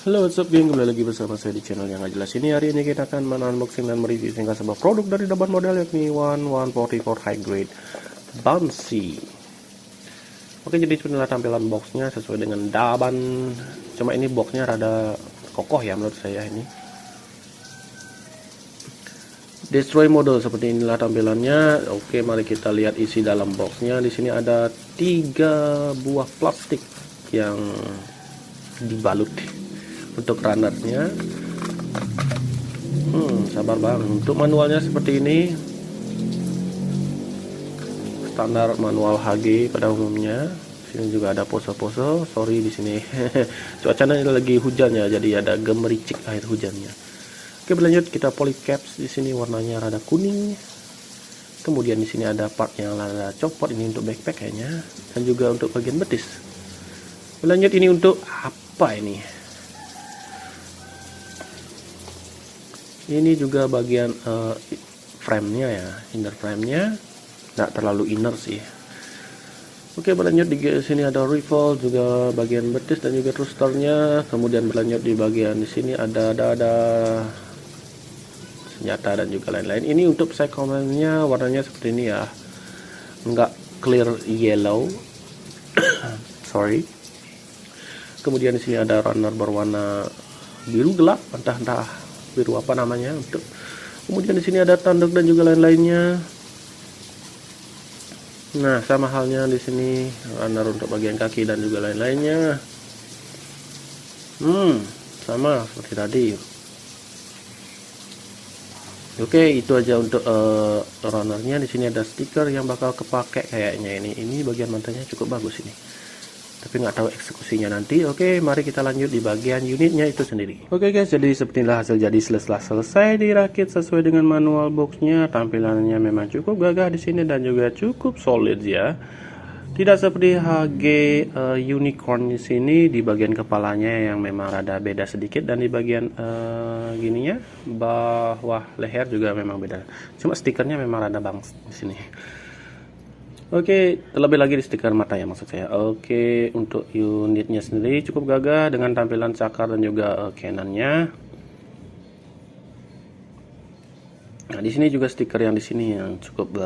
Halo, what's up geng, kembali lagi bersama saya di channel yang gak jelas ini. Hari ini kita akan unboxing dan mereview singkat sebuah produk dari Daban Model, yakni 1144 High Grade Bouncy. Oke, jadi inilah tampilan boxnya sesuai dengan Daban. Cuma ini boxnya rada kokoh ya menurut saya ini. Destroy model seperti inilah tampilannya. Oke, mari kita lihat isi dalam boxnya. Di sini ada 3 buah plastik yang dibalut untuk runnernya. Sabar bang. Untuk manualnya seperti ini, standar manual HG pada umumnya. Sini juga ada pose-pose. Sorry di sini cuacanya lagi hujan ya, jadi ada gemericik air hujannya. Oke, berlanjut kita polycaps. Di sini warnanya rada kuning. Kemudian di sini ada part yang rada copot, ini untuk backpack kayaknya, dan juga untuk bagian betis. Berlanjut, ini untuk apa ini? Ini juga bagian frame-nya ya, inner frame-nya, nggak terlalu inner sih. Oke, berlanjut di sini ada rifle, juga bagian betis dan juga thrusternya. Kemudian berlanjut di bagian di sini ada dada, senjata dan juga lain-lain. Ini untuk psychoman-nya warnanya seperti ini ya, nggak clear yellow. Sorry. Kemudian di sini ada runner berwarna biru gelap, entah biru apa namanya. Untuk kemudian di sini ada tanduk dan juga lain-lainnya. Nah, sama halnya di sini runner untuk bagian kaki dan juga lain-lainnya. Sama seperti tadi. Oke, itu aja untuk runnernya. Di sini ada stiker yang bakal kepake kayaknya ini. Ini bagian mantannya cukup bagus ini, tapi nggak tahu eksekusinya nanti. Oke, mari kita lanjut di bagian unitnya itu sendiri. Oke guys, jadi seperti inilah hasil jadi setelah selesai dirakit sesuai dengan manual boxnya. Tampilannya memang cukup gagah di sini dan juga cukup solid ya. Tidak seperti HG Unicorn di sini, di bagian kepalanya yang memang rada beda sedikit, dan di bagian gininya bawah leher juga memang beda. Cuma stikernya memang rada bang di sini. Oke, terlebih lagi di stiker mata ya maksud saya. Oke, untuk unitnya sendiri cukup gagah dengan tampilan cakar dan juga canonnya. Nah, di sini juga stiker yang di sini yang cukup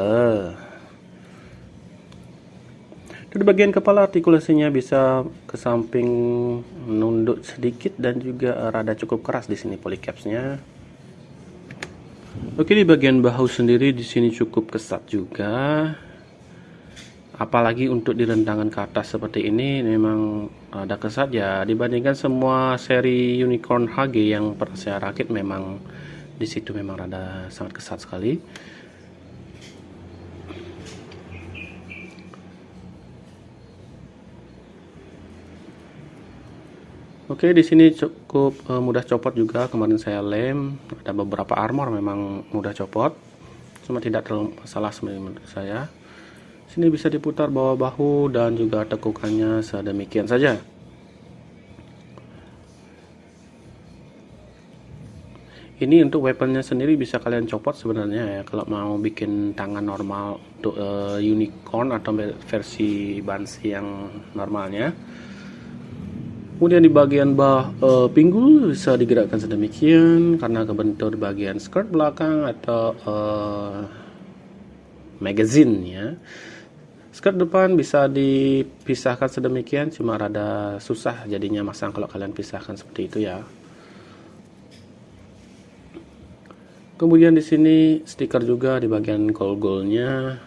di bagian kepala artikulasinya bisa ke samping nunduk sedikit dan juga rada cukup keras di sini polycapsnya. Oke, di bagian bahu sendiri di sini cukup kesat juga. Apalagi untuk di rentangan ke atas seperti ini memang ada kesat ya, dibandingkan semua seri Unicorn HG yang pernah saya rakit. Memang di situ memang rada sangat kesat sekali. Oke, di sini cukup mudah copot juga. Kemarin saya lem, ada beberapa armor memang mudah copot, cuma tidak terlalu masalah menurut saya. Sini bisa diputar bawah bahu dan juga tekukannya sedemikian saja. Ini untuk weaponnya sendiri bisa kalian copot sebenarnya ya, kalau mau bikin tangan normal untuk Unicorn atau versi Bouncy yang normalnya. Kemudian di bagian pinggul bisa digerakkan sedemikian karena kebentur di bagian skirt belakang atau magazine ya. Skirt depan bisa dipisahkan sedemikian, cuma rada susah jadinya masang kalau kalian pisahkan seperti itu ya. Kemudian di sini stiker juga di bagian goal-goalnya.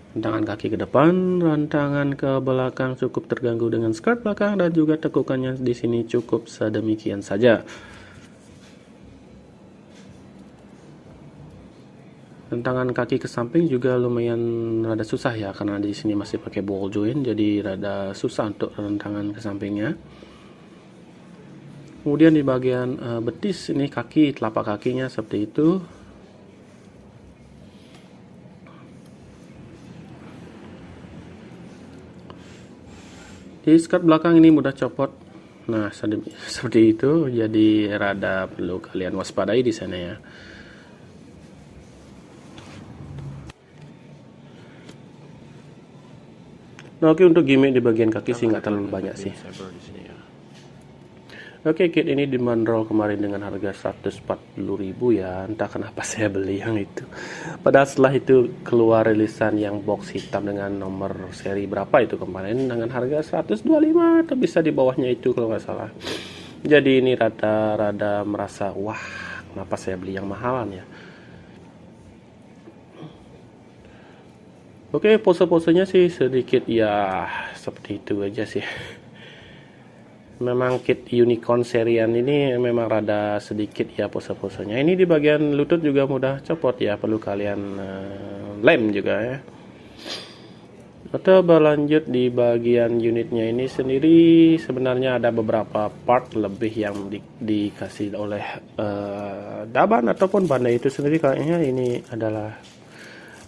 Rantangan kaki ke depan, rantangan ke belakang cukup terganggu dengan skirt belakang, dan juga tekukannya di sini cukup sedemikian saja. Rentangan kaki ke samping juga lumayan rada susah ya, karena di sini masih pakai ball joint, jadi rada susah untuk rentangan ke sampingnya. Kemudian di bagian betis ini kaki, telapak kakinya seperti itu. Di skirt belakang ini mudah copot. Nah, seperti itu, jadi rada perlu kalian waspadai di sana ya. Nah, oke, untuk gimmick di bagian kaki sih nggak terlalu banyak sih. Oke, kit ini dibanderol kemarin dengan harga 140.000 ya. Entah kenapa saya beli yang itu. Padahal setelah itu keluar rilisan yang box hitam dengan nomor seri berapa itu kemarin dengan harga 125 atau bisa di bawahnya itu kalau nggak salah. Jadi ini rada merasa wah, kenapa saya beli yang mahalan ya. Oke, pose-posenya sih sedikit ya seperti itu aja sih. Memang kit unicorn serian ini memang rada sedikit ya pose-posenya. Ini di bagian lutut juga mudah copot ya, perlu kalian lem juga ya. Atau berlanjut di bagian unitnya ini sendiri, sebenarnya ada beberapa part lebih yang dikasih oleh Daban ataupun Bandai itu sendiri. Kayaknya ini adalah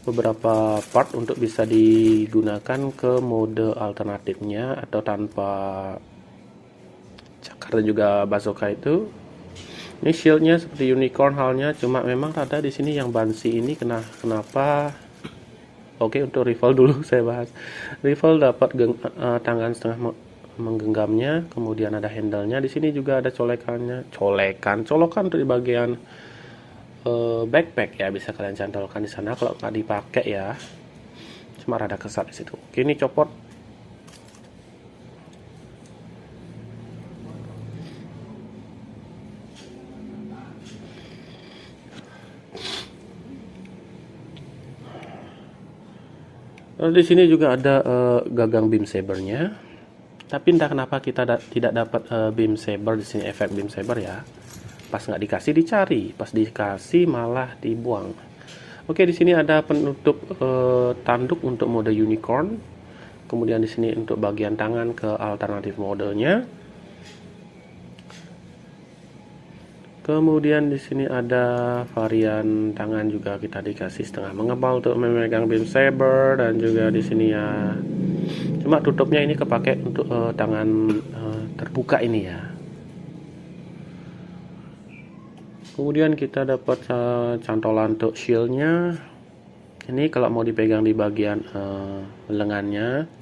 beberapa part untuk bisa digunakan ke mode alternatifnya atau tanpa cakar dan juga bazooka itu. Ini shieldnya seperti unicorn halnya, cuma memang rada di sini yang bansi ini kenapa. Oke, untuk rifle dulu saya bahas. Rifle dapat tangan setengah menggenggamnya, kemudian ada handle-nya. Di sini juga ada colokan untuk di bagian backpack ya, bisa kalian cantolkan di sana kalau nggak dipakai ya. Cuma rada kesat di situ. Oke, ini copot. Lalu di sini juga ada gagang beam sabernya. Tapi entah kenapa kita tidak dapat beam saber di sini, efek beam saber ya. Pas nggak dikasih dicari, pas dikasih malah dibuang. Oke, di sini ada penutup tanduk untuk mode unicorn. Kemudian di sini untuk bagian tangan ke alternatif modenya. Kemudian di sini ada varian tangan juga kita dikasih setengah mengepal untuk memegang beam saber, dan juga di sini ya. Cuma tutupnya ini kepake untuk tangan terbuka ini ya. Kemudian kita dapat cantolan untuk shieldnya. Ini kalau mau dipegang di bagian lengannya.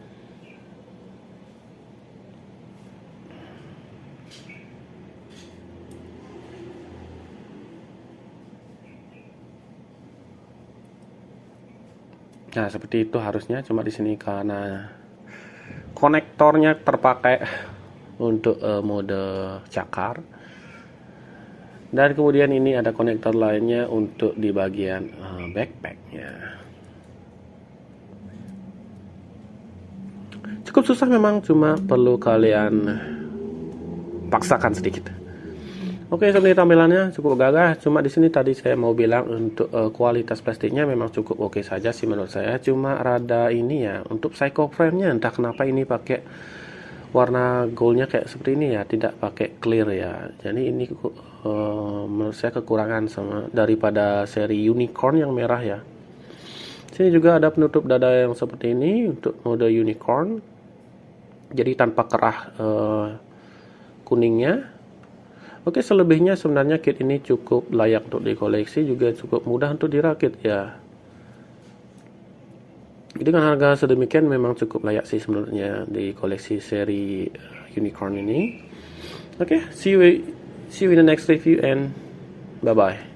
Nah, seperti itu harusnya, cuma di sini karena konektornya terpakai untuk mode cakar. Dan kemudian ini ada konektor lainnya untuk di bagian backpacknya. Cukup susah memang, cuma perlu kalian paksakan sedikit. Oke, seperti tampilannya cukup gagah. Cuma di sini tadi saya mau bilang untuk kualitas plastiknya memang cukup oke saja sih menurut saya. Cuma rada ini ya, untuk psycho frame-nya entah kenapa ini pakai warna goldnya kayak seperti ini ya, tidak pakai clear ya. Jadi ini menurut saya kekurangan sama daripada seri unicorn yang merah ya. Sini juga ada penutup dada yang seperti ini untuk mode unicorn. Jadi tanpa kerah kuningnya. Oke, selebihnya sebenarnya kit ini cukup layak untuk dikoleksi, juga cukup mudah untuk dirakit ya. Dengan harga sedemikian memang cukup layak sih sebenarnya di koleksi seri unicorn ini. Oke, see you in the next review and bye bye.